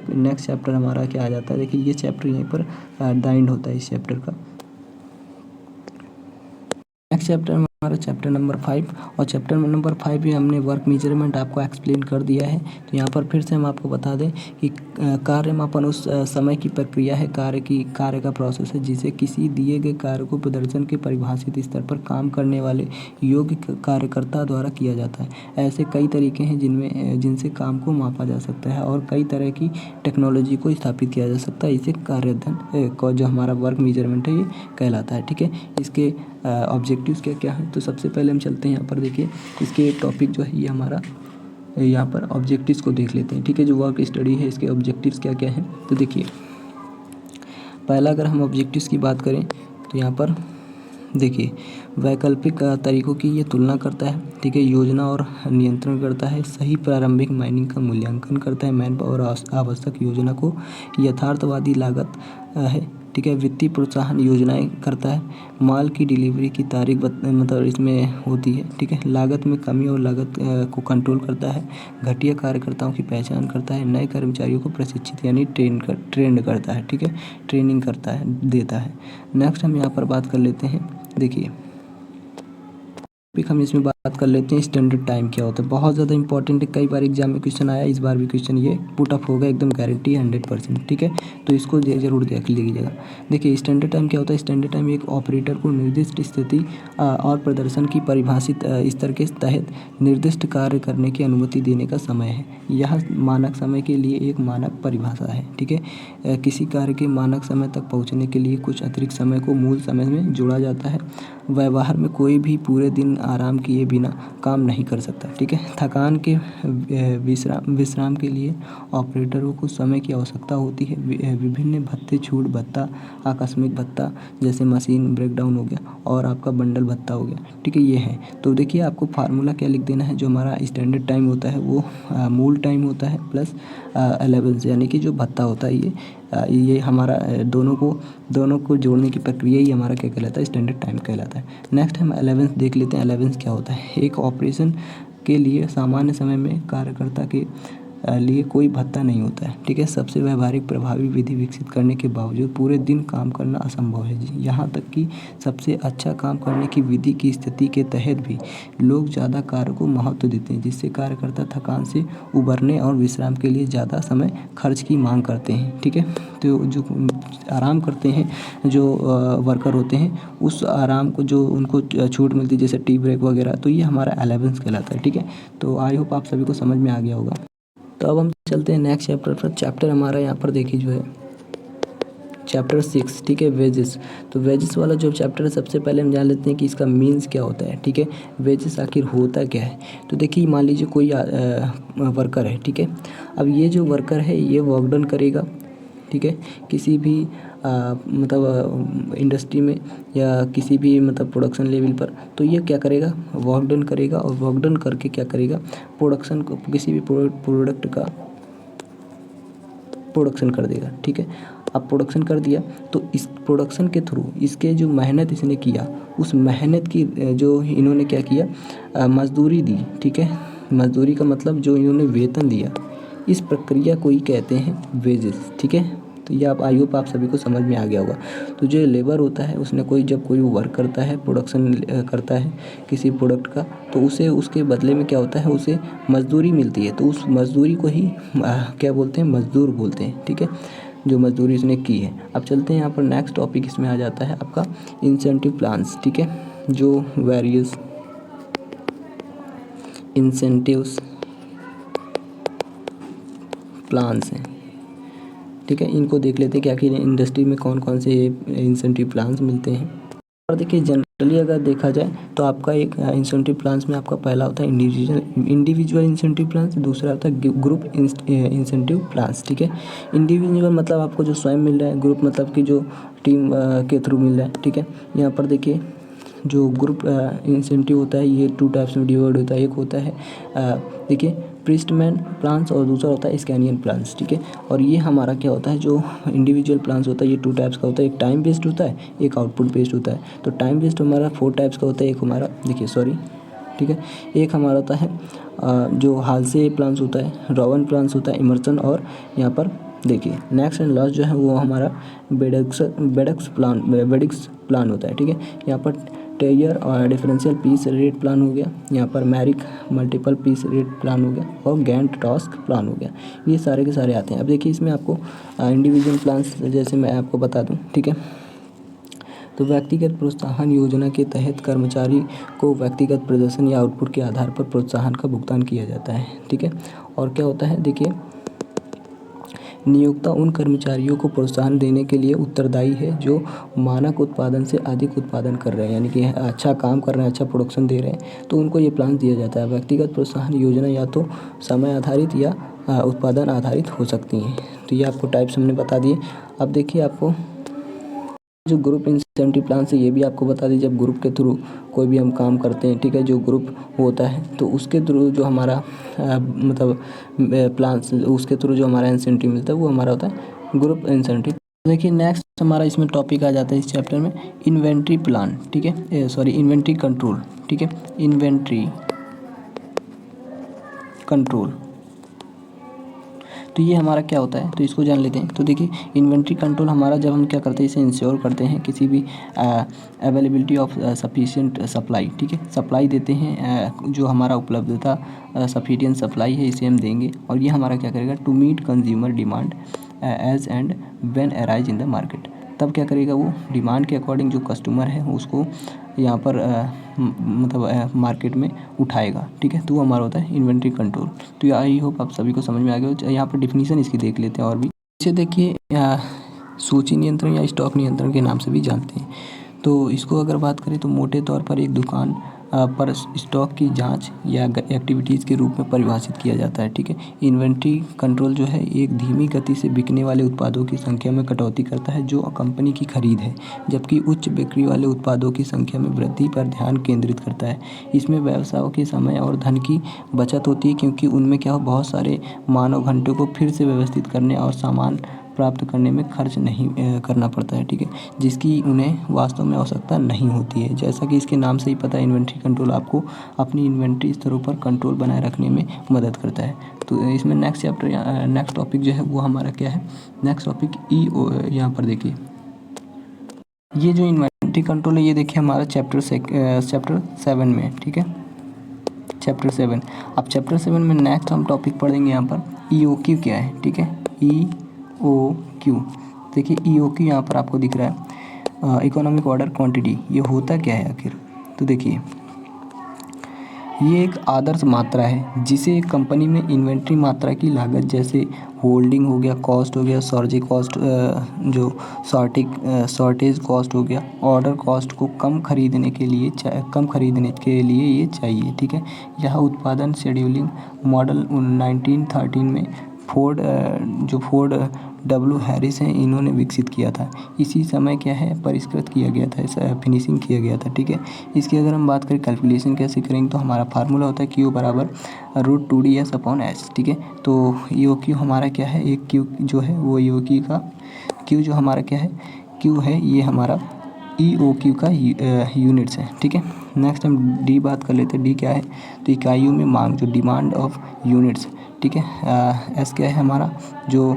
नेक्स्ट चैप्टर हमारा क्या आ जाता है। देखिए ये चैप्टर यहीं पर द एंड होता है इस चैप्टर का। नेक्स्ट चैप्टर हमारा चैप्टर नंबर 5 और चैप्टर नंबर 5 में हमने वर्क मेजरमेंट आपको एक्सप्लेन कर दिया है। तो यहाँ पर फिर से हम आपको बता दें कि कार्य मापन उस समय की प्रक्रिया है, कार्य का प्रोसेस है जिसे किसी दिए गए कार्य को प्रदर्शन के परिभाषित स्तर पर काम करने वाले योग्य कार्यकर्ता द्वारा किया जाता है। ऐसे कई तरीके हैं जिनसे काम को मापा जा सकता है और कई तरह की टेक्नोलॉजी को स्थापित किया जा सकता है। इसे कार्य अध्ययन जो हमारा वर्क मेजरमेंट है ये कहलाता है। ठीक है, इसके ऑब्जेक्टिव्स क्या है, तो सबसे पहले हम चलते हैं यहाँ पर, देखिए इसके टॉपिक जो है ये हमारा यहाँ पर ऑब्जेक्टिव्स को देख लेते हैं। ठीक है, जो वर्क स्टडी है इसके ऑब्जेक्टिव्स क्या हैं, तो देखिए पहला अगर हम ऑब्जेक्टिव्स की बात करें तो यहाँ पर देखिए वैकल्पिक तरीकों की ये तुलना करता है। ठीक है, योजना और नियंत्रण करता है, सही प्रारंभिक माइनिंग का मूल्यांकन करता है, मैन पावर आवश्यक योजना को यथार्थवादी लागत है। ठीक है, वित्तीय प्रोत्साहन योजनाएं करता है, माल की डिलीवरी की तारीख मतलब इसमें होती है। ठीक है, लागत में कमी और लागत को कंट्रोल करता है, घटिया कार्यकर्ताओं की पहचान करता है, नए कर्मचारियों को प्रशिक्षित यानी ट्रेंड करता है। ठीक है, ट्रेनिंग करता है, देता है। नेक्स्ट हम यहाँ पर बात कर लेते हैं, देखिए हम इसमें बात कर लेते हैं स्टैंडर्ड टाइम क्या होता है। बहुत ज़्यादा इंपॉर्टेंट है, कई बार एग्जाम में क्वेश्चन आया, इस बार भी क्वेश्चन ये पुट अप होगा, एकदम गारंटी 100%। ठीक है, तो इसको जरूर देख लीजिएगा। देखिए स्टैंडर्ड टाइम क्या होता है। स्टैंडर्ड टाइम एक ऑपरेटर को निर्दिष्ट स्थिति और प्रदर्शन की परिभाषित स्तर के तहत निर्दिष्ट कार्य करने की अनुमति देने का समय है। यह मानक समय के लिए एक मानक परिभाषा है। ठीक है, किसी कार्य के मानक समय तक पहुँचने के लिए कुछ अतिरिक्त समय को मूल समय में जोड़ा जाता है। व्यवहार में कोई भी पूरे दिन आराम किए बिना काम नहीं कर सकता। ठीक है, थकान के विश्राम के लिए ऑपरेटरों को समय की आवश्यकता होती है। विभिन्न भत्ते, छूट भत्ता, आकस्मिक भत्ता जैसे मशीन ब्रेकडाउन हो गया और आपका बंडल भत्ता हो गया। ठीक है, ये है। तो देखिए आपको फार्मूला क्या लिख देना है, जो हमारा स्टैंडर्ड टाइम होता है वो मूल टाइम होता है प्लस 11 यानी कि जो भत्ता होता है ये हमारा दोनों को जोड़ने की प्रक्रिया ही हमारा क्या कहलाता है, स्टैंडर्ड टाइम कहलाता है। नेक्स्ट हम 11 देख लेते हैं। 11 क्या होता है। एक ऑपरेशन के लिए सामान्य समय में कार्यकर्ता के लिए कोई भत्ता नहीं होता है। ठीक है, सबसे व्यवहारिक प्रभावी विधि विकसित करने के बावजूद पूरे दिन काम करना असंभव है जी। यहाँ तक कि सबसे अच्छा काम करने की विधि की स्थिति के तहत भी लोग ज़्यादा कार्य को महत्व देते हैं, जिससे कार्यकर्ता थकान से उबरने और विश्राम के लिए ज़्यादा समय खर्च की मांग करते हैं। ठीक है, तो जो आराम करते हैं जो वर्कर होते हैं उस आराम को जो उनको छूट मिलती है जैसे टी ब्रेक वगैरह, तो ये हमारा 11 कहलाता है। ठीक है, तो आई होप आप सभी को समझ में आ गया होगा। तो अब हम चलते हैं नेक्स्ट चैप्टर पर। चैप्टर हमारा यहाँ पर देखिए जो है चैप्टर 6। ठीक है, वेजेस। तो वेजेस वाला जो चैप्टर है सबसे पहले हम जान लेते हैं कि इसका मीन्स क्या होता है। ठीक है, वेजेस आखिर होता क्या है। तो देखिए मान लीजिए कोई वर्कर है। ठीक है, अब ये जो वर्कर है ये वर्क डन करेगा। ठीक है, किसी भी मतलब इंडस्ट्री में या किसी भी मतलब प्रोडक्शन लेवल पर, तो ये क्या करेगा, वर्क डन करेगा और वर्क डन करके क्या करेगा, प्रोडक्शन को किसी भी प्रोडक्ट का प्रोडक्शन कर देगा। ठीक है, अब प्रोडक्शन कर दिया तो इस प्रोडक्शन के थ्रू इसके जो मेहनत इसने किया उस मेहनत की जो इन्होंने क्या किया, मजदूरी दी। ठीक है, मजदूरी का मतलब जो इन्होंने वेतन दिया, इस प्रक्रिया को ही कहते हैं वेजेस। ठीक है, तो ये आप आई होप आप सभी को समझ में आ गया होगा। तो जो लेबर होता है उसने जब कोई वर्क करता है, प्रोडक्शन करता है किसी प्रोडक्ट का, तो उसे उसके बदले में क्या होता है, उसे मजदूरी मिलती है। तो उस मजदूरी को ही क्या बोलते हैं, मजदूर बोलते हैं, ठीक है, जो मजदूरी उसने की है। अब चलते हैं यहाँ पर नेक्स्ट टॉपिक इसमें आ जाता है आपका इंसेंटिव प्लान्स, ठीक है, जो वेरियस इंसेंटिव्स प्लान्स हैं, ठीक है, इनको देख लेते हैं कि आखिर इंडस्ट्री में कौन कौन से इंसेंटिव प्लान्स मिलते हैं। और देखिए जनरली अगर देखा जाए तो आपका एक इंसेंटिव प्लान्स में आपका पहला होता है इंडिविजुअल इंसेंटिव प्लान्स, दूसरा होता है ग्रुप इंसेंटिव प्लान्स, ठीक है। इंडिविजुअल मतलब आपको जो स्वयं मिल रहा है, ग्रुप मतलब कि जो टीम के थ्रू मिल रहा है, ठीक है। यहाँ पर देखिए जो ग्रुप इंसेंटिव होता है ये 2 टाइप्स में डिवाइड होता है। एक होता है देखिए प्रिस्टमैन प्लान्स और दूसरा होता है स्कैनियन प्लान्स, ठीक है। और ये हमारा क्या होता है, जो इंडिविजुअल प्लान्स होता है ये 2 टाइप्स का होता है, एक टाइम बेस्ड होता है, एक आउटपुट बेस्ड होता है। तो टाइम बेस्ड हमारा 4 टाइप्स का होता है। एक हमारा ठीक है, एक हमारा होता है जो हाल से प्लान्स होता है, रॉवन प्लान्स होता है, इमर्सन, और यहाँ पर देखिए नेक्स्ट एंड लास्ट जो है वो हमारा बेडिक्स प्लान होता है, ठीक है। यहाँ पर टेयर और डिफरेंशियल पीस रेट प्लान हो गया, यहाँ पर Merrick multiple piece rate plan हो गया, और गैंट टास्क प्लान हो गया। ये सारे के सारे आते हैं। अब देखिए इसमें आपको इंडिविजुअल प्लान्स जैसे मैं आपको बता दूं, ठीक है। तो व्यक्तिगत प्रोत्साहन योजना के तहत कर्मचारी को व्यक्तिगत प्रदर्शन या आउटपुट के आधार पर प्रोत्साहन का भुगतान किया जाता है, ठीक है। और क्या होता है, देखिए नियोक्ता उन कर्मचारियों को प्रोत्साहन देने के लिए उत्तरदायी है जो मानक उत्पादन से अधिक उत्पादन कर रहे हैं, यानी कि अच्छा काम कर रहे हैं, अच्छा प्रोडक्शन दे रहे हैं, तो उनको ये प्लान दिया जाता है। व्यक्तिगत प्रोत्साहन योजना या तो समय आधारित या उत्पादन आधारित हो सकती हैं। तो ये आपको टाइप्स हमने बता दिए। अब देखिए आपको जो ग्रुप इंसेंटिव प्लान है ये भी आपको बता दी। जब ग्रुप के थ्रू कोई भी हम काम करते हैं, ठीक है, जो ग्रुप होता है तो उसके थ्रू जो हमारा मतलब प्लान, उसके थ्रू जो हमारा इंसेंटिव मिलता है वो हमारा होता है ग्रुप इंसेंटिव। देखिए नेक्स्ट हमारा इसमें टॉपिक आ जाता है इस चैप्टर में इन्वेंट्री प्लान, ठीक है, इन्वेंट्री कंट्रोल, ठीक है, इन्वेंट्री कंट्रोल। तो ये हमारा क्या होता है, तो इसको जान लेते हैं। तो देखिए इन्वेंट्री कंट्रोल हमारा जब हम क्या करते हैं, इसे इंश्योर करते हैं किसी भी अवेलेबिलिटी ऑफ सफिशिएंट सप्लाई, ठीक है, सप्लाई देते हैं, जो हमारा उपलब्धता सफिशिएंट सप्लाई है इसे हम देंगे। और ये हमारा क्या करेगा, to meet consumer demand as and when arise in the market. तब क्या करेगा, वो डिमांड के अकॉर्डिंग जो कस्टमर है उसको यहाँ पर मतलब मार्केट में उठाएगा, ठीक है। तो वो हमारा होता है इन्वेंट्री कंट्रोल। तो आई होप आप सभी को समझ में आ गया हो। यहाँ पर डिफिनीशन इसकी देख लेते हैं और भी। इसे देखिए सूची नियंत्रण या स्टॉक नियंत्रण के नाम से भी जानते हैं। तो इसको अगर बात करें तो मोटे तौर पर एक दुकान पर स्टॉक की जांच या एक्टिविटीज़ के रूप में परिभाषित किया जाता है, ठीक है। इन्वेंट्री कंट्रोल जो है एक धीमी गति से बिकने वाले उत्पादों की संख्या में कटौती करता है जो कंपनी की खरीद है, जबकि उच्च बिक्री वाले उत्पादों की संख्या में वृद्धि पर ध्यान केंद्रित करता है। इसमें व्यवसायों के समय और धन की बचत होती है, क्योंकि उनमें क्या हो, बहुत सारे मानव घंटों को फिर से व्यवस्थित करने और सामान प्राप्त करने में खर्च नहीं करना पड़ता है, ठीक है, जिसकी उन्हें वास्तव में आवश्यकता नहीं होती है। जैसा कि इसके नाम से ही पता है, इन्वेंट्री कंट्रोल आपको अपनी इन्वेंट्री स्तरों पर कंट्रोल बनाए रखने में मदद करता है। तो इसमें नेक्स्ट टॉपिक जो है वो हमारा क्या है, नेक्स्ट टॉपिक यहाँ पर देखिए ये जो इन्वेंट्री कंट्रोल है ये देखिए हमारा चैप्टर 7 में, ठीक है, चैप्टर 7। अब चैप्टर 7 में नेक्स्ट हम टॉपिक पढ़ेंगे यहाँ पर EOQ क्या है, ठीक है, EOQ। देखिए EOQ यहाँ पर आपको दिख रहा है, इकोनॉमिक ऑर्डर क्वांटिटी। ये होता क्या है आखिर, तो देखिए ये एक आदर्श मात्रा है जिसे एक कंपनी में इन्वेंट्री मात्रा की लागत जैसे होल्डिंग हो गया, कॉस्ट हो गया, सॉर्जिंग कॉस्ट, जो शॉर्टेज कॉस्ट हो गया, ऑर्डर कॉस्ट को कम खरीदने के लिए ये चाहिए, ठीक है। यह उत्पादन शेड्यूलिंग मॉडल 1913 में फोर्ड W हैरिस हैं, इन्होंने विकसित किया था। इसी समय क्या है, परिष्कृत किया गया था, इसे फिनिशिंग किया गया था, ठीक है। इसकी अगर हम बात करें कैलकुलेशन कैसे करेंगे, तो हमारा फार्मूला होता है Q बराबर √2DS/S, ठीक है। तो EOQ हमारा क्या है, एक Q जो है वो EOQ का Q जो हमारा क्या है, Q है ये हमारा EOQ का यूनिट्स है, ठीक है। नेक्स्ट हम D बात कर लेते हैं। D क्या है, तो इकाइयों में मांग, जो डिमांड ऑफ यूनिट्स, ठीक है। S क्या है हमारा, जो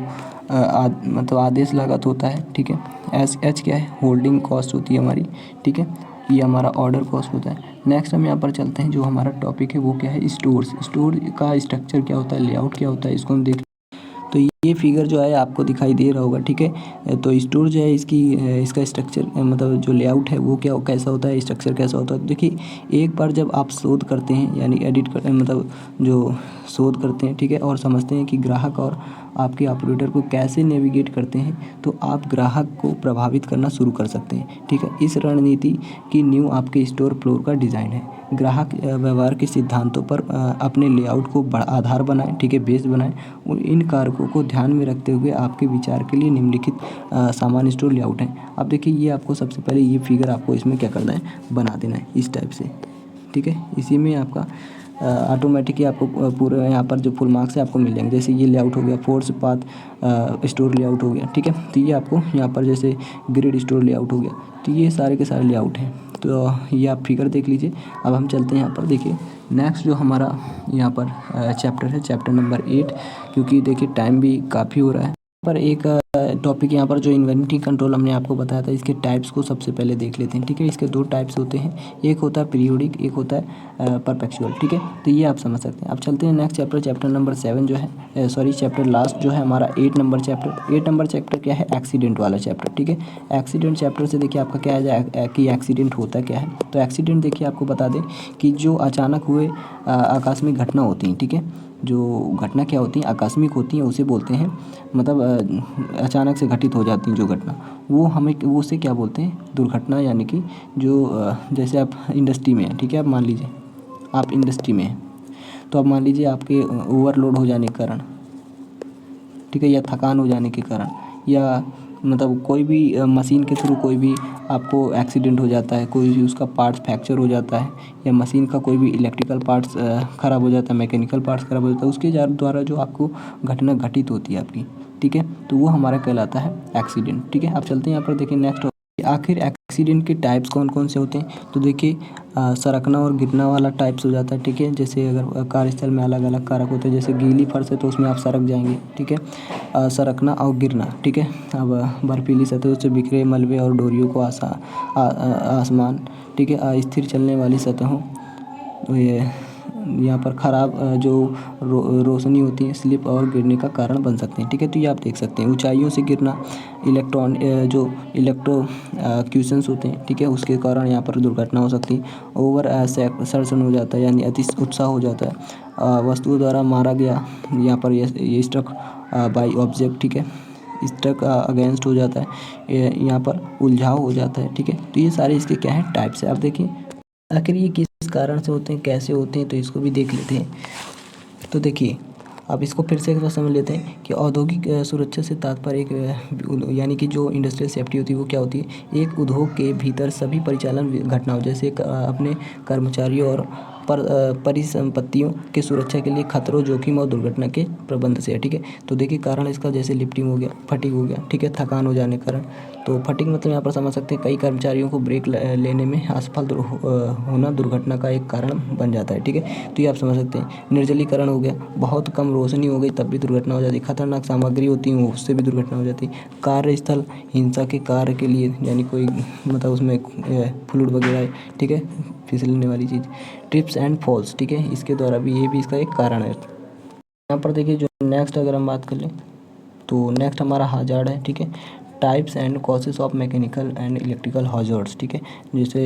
मतलब आदेश लागत होता है, ठीक है। एच क्या है, होल्डिंग कॉस्ट होती है हमारी, ठीक है। ये हमारा ऑर्डर कॉस्ट होता है। नेक्स्ट हम यहाँ पर चलते हैं, जो हमारा टॉपिक है वो क्या है, स्टोर्स। स्टोर का स्ट्रक्चर क्या होता है, लेआउट क्या होता है, इसको हम देख। तो ये फिगर जो है आपको दिखाई दे रहा होगा, ठीक है। तो स्टोर जो है इसका स्ट्रक्चर मतलब जो लेआउट है वो कैसा होता है, स्ट्रक्चर कैसा होता है। देखिए, एक बार जब आप शोध करते हैं यानी एडिट कर मतलब जो शोध करते हैं, ठीक है, और समझते हैं कि ग्राहक और आपके ऑपरेटर को कैसे नेविगेट करते हैं, तो आप ग्राहक को प्रभावित करना शुरू कर सकते हैं, ठीक है। इस रणनीति की नींव आपके स्टोर फ्लोर का डिज़ाइन है। ग्राहक व्यवहार के सिद्धांतों पर अपने लेआउट को आधार बनाएं, ठीक है, बेस बनाएं। इन कारकों को ध्यान में रखते हुए आपके विचार के लिए निम्नलिखित सामान्य स्टोर लेआउट हैं। अब देखिए, ये आपको सबसे पहले ये फिगर आपको इसमें क्या करना है, बना देना है इस टाइप से, ठीक है। इसी में आपका ऑटोमेटिकली आपको पूरे यहाँ पर जो फुल मार्क्स है आपको मिल जाएंगे। जैसे ये लेआउट हो गया, फोर्स पाथ स्टोर लेआउट हो गया, ठीक है। तो ये आपको यहाँ पर जैसे ग्रिड स्टोर लेआउट हो गया, तो ये सारे के सारे लेआउट हैं। तो ये आप फिगर देख लीजिए। अब हम चलते हैं यहाँ पर, देखिए नेक्स्ट जो हमारा यहाँ पर चैप्टर है, चैप्टर नंबर 8, क्योंकि देखिए टाइम भी काफ़ी हो रहा है। पर एक टॉपिक यहाँ पर जो इन्वेंटरी कंट्रोल हमने आपको बताया था, इसके टाइप्स को सबसे पहले देख लेते हैं, ठीक है। इसके दो टाइप्स होते हैं, एक होता है पीरियोडिक, एक होता है परपेचुअल, ठीक है। तो ये आप समझ सकते हैं। अब चलते हैं नेक्स्ट चैप्टर, चैप्टर नंबर 7 जो है, सॉरी चैप्टर लास्ट जो है हमारा 8 नंबर चैप्टर। 8 नंबर चैप्टर क्या है, एक्सीडेंट वाला चैप्टर, ठीक है। एक्सीडेंट चैप्टर से देखिए आपका क्या है कि एक्सीडेंट होता क्या है। तो एक्सीडेंट देखिए आपको बता दें कि जो अचानक हुए आकस्मिक घटना होती हैं, ठीक है। जो घटना क्या होती हैं, आकस्मिक होती हैं, उसे बोलते हैं मतलब अचानक से घटित हो जाती हैं जो घटना, वो उसे क्या बोलते हैं, दुर्घटना। यानी कि जो जैसे आप इंडस्ट्री में हैं, ठीक है, आप मान लीजिए आप इंडस्ट्री में हैं, तो अब मान लीजिए आपके ओवरलोड हो जाने के कारण, ठीक है, या थकान हो जाने के कारण, या मतलब कोई भी मशीन के थ्रू कोई भी आपको एक्सीडेंट हो जाता है, कोई भी उसका पार्ट्स फ्रैक्चर हो जाता है, या मशीन का कोई भी इलेक्ट्रिकल पार्ट्स ख़राब हो जाता है, मैकेनिकल पार्ट्स ख़राब हो जाता है, उसके द्वारा जो आपको घटना घटित होती है आपकी, ठीक है, तो वो हमारा कहलाता है एक्सीडेंट, ठीक है। आप चलते हैं यहाँ पर, देखिए नेक्स्ट आखिर एक्सीडेंट के टाइप्स कौन कौन से होते हैं। तो देखिए सरकना और गिरना वाला टाइप्स हो जाता है, ठीक है। जैसे अगर कार्यस्थल में अलग अलग कारक होते हैं, जैसे गीली फर्श है तो उसमें आप सरक जाएंगे, ठीक है। सरकना और गिरना, ठीक है। अब बर्फीली सतहों से बिखरे मलबे और डोरियों को आसमान, ठीक है। स्थिर चलने वाली सतहों, तो ये यहाँ पर ख़राब जो रोशनी होती है, स्लिप और गिरने का कारण बन सकते हैं, ठीक है। तो ये आप देख सकते हैं। ऊंचाइयों से गिरना, जो इलेक्ट्रोक्यूशंस होते हैं, ठीक है, उसके कारण यहाँ पर दुर्घटना हो सकती है। ओवर सर्सन हो जाता है, यानी अति उत्साह हो जाता है। वस्तुओं द्वारा मारा गया, यहाँ पर ये स्ट्रक बाई ऑब्जेक्ट, ठीक है, स्ट्रक अगेंस्ट हो जाता है, यहाँ पर उलझाव हो जाता है, ठीक है। तो ये सारे इसके क्या है, टाइप्स है। आप देखिए आखिर ये किस कारण से होते हैं, कैसे होते हैं, तो इसको भी देख लेते हैं। तो देखिए अब इसको फिर से एक बार समझ लेते हैं कि औद्योगिक सुरक्षा से तात्पर्य एक यानी कि जो इंडस्ट्रियल सेफ्टी होती है वो क्या होती है, एक उद्योग के भीतर सभी परिचालन घटनाओं जैसे अपने कर्मचारियों और परिसंपत्तियों की सुरक्षा के लिए खतरों, जोखिम और दुर्घटना के प्रबंध से है, ठीक है। तो देखिए कारण इसका जैसे लिफ्टिंग हो गया, फटिग हो गया, ठीक है, थकान हो जाने के कारण। तो फटिग मतलब यहाँ पर समझ सकते हैं कई कर्मचारियों को ब्रेक लेने में असफल होना दुर्घटना का एक कारण बन जाता है, ठीक है। तो ये आप समझ सकते हैं। निर्जलीकरण हो गया, बहुत कम रोशनी हो गई तब भी दुर्घटना हो जाती है। खतरनाक सामग्री होती है उससे भी दुर्घटना हो जाती है। कार्यस्थल हिंसा के कार्य के लिए, यानी कोई मतलब उसमें फ्लूइड वगैरह, ठीक है, फिसलने वाली चीज़, ट्रिप्स एंड फॉल्स, ठीक है, इसके द्वारा भी ये भी इसका एक कारण है। यहाँ पर देखिए जो नेक्स्ट अगर हम बात कर लें तो नेक्स्ट हमारा हजार्ड है, ठीक है। Types and causes of mechanical and electrical hazards, ठीक है। जैसे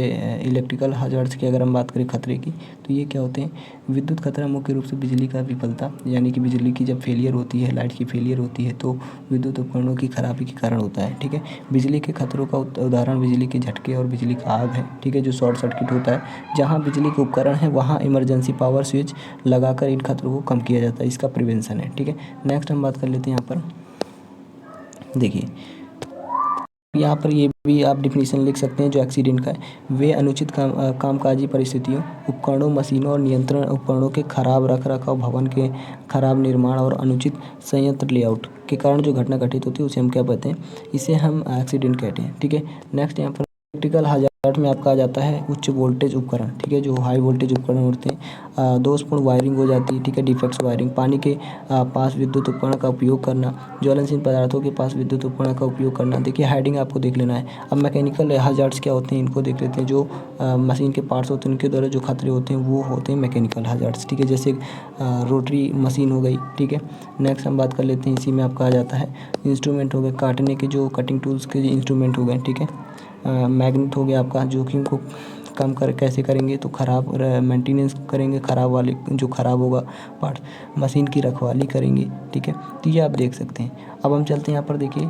इलेक्ट्रिकल हजार्ड्स की अगर हम बात करें खतरे की, तो ये क्या होते हैं, विद्युत खतरा मुख्य रूप से बिजली का विफलता, यानी कि बिजली की जब फेलियर होती है, लाइट की फेलियर होती है तो विद्युत उपकरणों की खराबी के कारण होता है, ठीक है। बिजली के खतरों का उदाहरण बिजली के झटके और बिजली का आग है, ठीक है, जो शॉर्ट सर्किट होता है। जहाँ बिजली के उपकरण है वहाँ इमरजेंसी पावर स्विच लगाकर इन खतरों को कम किया जाता है, इसका प्रिवेंशन है, ठीक है। नेक्स्ट हम बात कर लेते हैं यहाँ पर, देखिए यहाँ पर ये भी आप डिफिनीशन लिख सकते हैं जो एक्सीडेंट का है। वे अनुचित कामकाजी परिस्थितियों, उपकरणों, मशीनों और नियंत्रण उपकरणों के खराब रखरखाव, भवन के खराब निर्माण और अनुचित संयंत्र लेआउट के कारण जो घटना घटित होती है उसे हम क्या कहते हैं, इसे हम एक्सीडेंट कहते हैं, ठीक है। नेक्स्ट यहाँ पर इलेक्ट्रिकल हजार्ड में आपका आ जाता है उच्च वोल्टेज उपकरण, ठीक है, जो हाई वोल्टेज उपकरण होते हैं, दोषपूर्ण वायरिंग हो जाती है, ठीक है, डिफेक्ट्स वायरिंग, पानी के पास विद्युत उपकरण का उपयोग करना, ज्वलनशील पदार्थों के पास विद्युत उपकरण का उपयोग करना। देखिए हेडिंग आपको देख लेना है। अब मैकेनिकल हजार्ड्स क्या होते हैं इनको देख लेते हैं। जो मशीन के पार्ट्स होते हैं उनके द्वारा जो खतरे होते हैं वो होते हैं मैकेनिकल हजार्ड्स, ठीक है, जैसे रोटरी मशीन हो गई, ठीक है। नेक्स्ट हम बात कर लेते हैं, इसी में आपका आ जाता है इंस्ट्रूमेंट हो गए, काटने के जो कटिंग टूल्स के इंस्ट्रूमेंट हो गए, ठीक है। मैग्नेट हो गया आपका, जोखिम को कम कर कैसे करेंगे तो ख़राब मेंटेनेंस करेंगे, ख़राब वाले जो ख़राब होगा पार्ट, मशीन की रखवाली करेंगे, ठीक है। तो ये आप देख सकते हैं। अब हम चलते हैं यहाँ पर, देखिए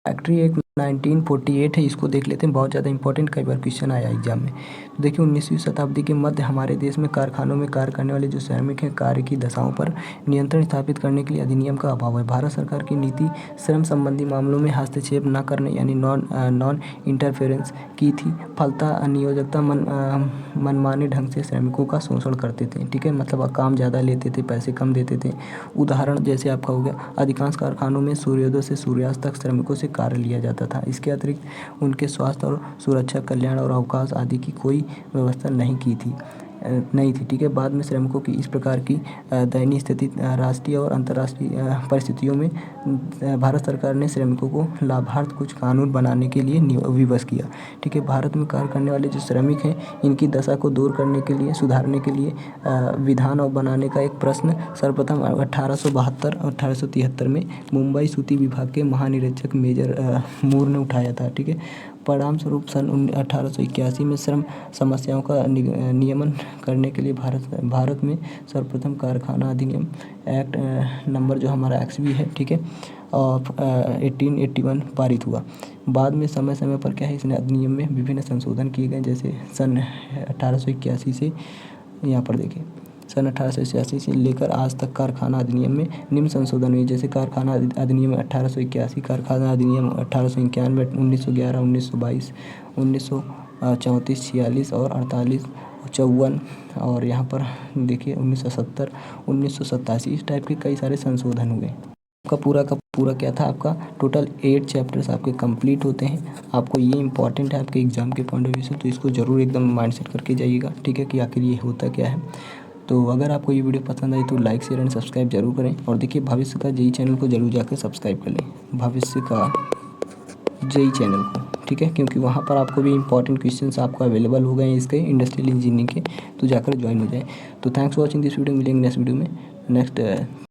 फैक्ट्री एक्ट 1948 है, इसको देख लेते हैं, बहुत ज़्यादा इंपॉर्टेंट, कई बार क्वेश्चन आया एग्जाम में। तो देखिए 19वीं शताब्दी के मध्य हमारे देश में कारखानों में कार्य करने वाले जो श्रमिक हैं, कार्य की दशाओं पर नियंत्रण स्थापित करने के लिए अधिनियम का अभाव है। भारत सरकार की नीति श्रम संबंधी मामलों में हस्तक्षेप न करने यानी नॉन इंटरफेरेंस की थी। फलतः नियोजकता मनमाने ढंग से श्रमिकों का शोषण करते थे, ठीक है, मतलब काम ज़्यादा लेते थे, पैसे कम देते थे। उदाहरण जैसे आपका हो गया, अधिकांश कारखानों में सूर्योदय से सूर्यास्त तक श्रमिकों से कार्य लिया जाता था। इसके अतिरिक्त उनके स्वास्थ्य और सुरक्षा, कल्याण और अवकाश आदि की कोई व्यवस्था नहीं थी, ठीक है। बाद में श्रमिकों की इस प्रकार की दयनीय स्थिति राष्ट्रीय और अंतर्राष्ट्रीय परिस्थितियों में भारत सरकार ने श्रमिकों को लाभार्थ कुछ कानून बनाने के लिए विवश किया, ठीक है। भारत में कार्य करने वाले जो श्रमिक हैं इनकी दशा को दूर करने के लिए, सुधारने के लिए विधान और बनाने का एक प्रश्न सर्वप्रथम 1873 में मुंबई सूती विभाग के महानिरीक्षक मेजर मूर ने उठाया था, ठीक है। परिणाम स्वरूप सन 1881 में श्रम समस्याओं का नियमन करने के लिए भारत में सर्वप्रथम कारखाना अधिनियम एक्ट नंबर जो हमारा XB है, ठीक है, और 1881 पारित हुआ। बाद में समय समय पर क्या है, इस अधिनियम में विभिन्न संशोधन किए गए, जैसे सन 1881 से यहाँ पर देखिए सन 1886 से लेकर आज तक कारखाना अधिनियम में निम्न संशोधन हुए, जैसे कारखाना अधिनियम 1881, कारखाना अधिनियम 1891, 1911, 1922, 1934, 46 और 48, 54 और यहाँ पर देखिए 1970, 1987, इस टाइप के कई सारे संशोधन हुए। आपका पूरा का पूरा क्या था, आपका टोटल 8 चैप्टर्स आपके कंप्लीट होते हैं। आपको ये इंपॉर्टेंट है आपके एग्जाम के पॉइंट ऑफ व्यू से, तो इसको ज़रूर एकदम माइंड सेट करके जाइएगा, ठीक है, कि आखिर ये होता क्या है। तो अगर आपको ये वीडियो पसंद आई तो लाइक शेयर एंड सब्सक्राइब जरूर करें, और देखिए भविष्य का जेई चैनल को जरूर जाकर सब्सक्राइब कर लें, भविष्य का जेई चैनल को, ठीक है, क्योंकि वहाँ पर आपको भी इंपॉर्टेंट क्वेश्चंस आपको अवेलेबल हो गए हैं इसके इंडस्ट्रियल इंजीनियरिंग के, तो जाकर ज्वाइन हो जाए। तो thanks for watching this video, मिलेंगे नेक्स्ट वीडियो में नेक्स्ट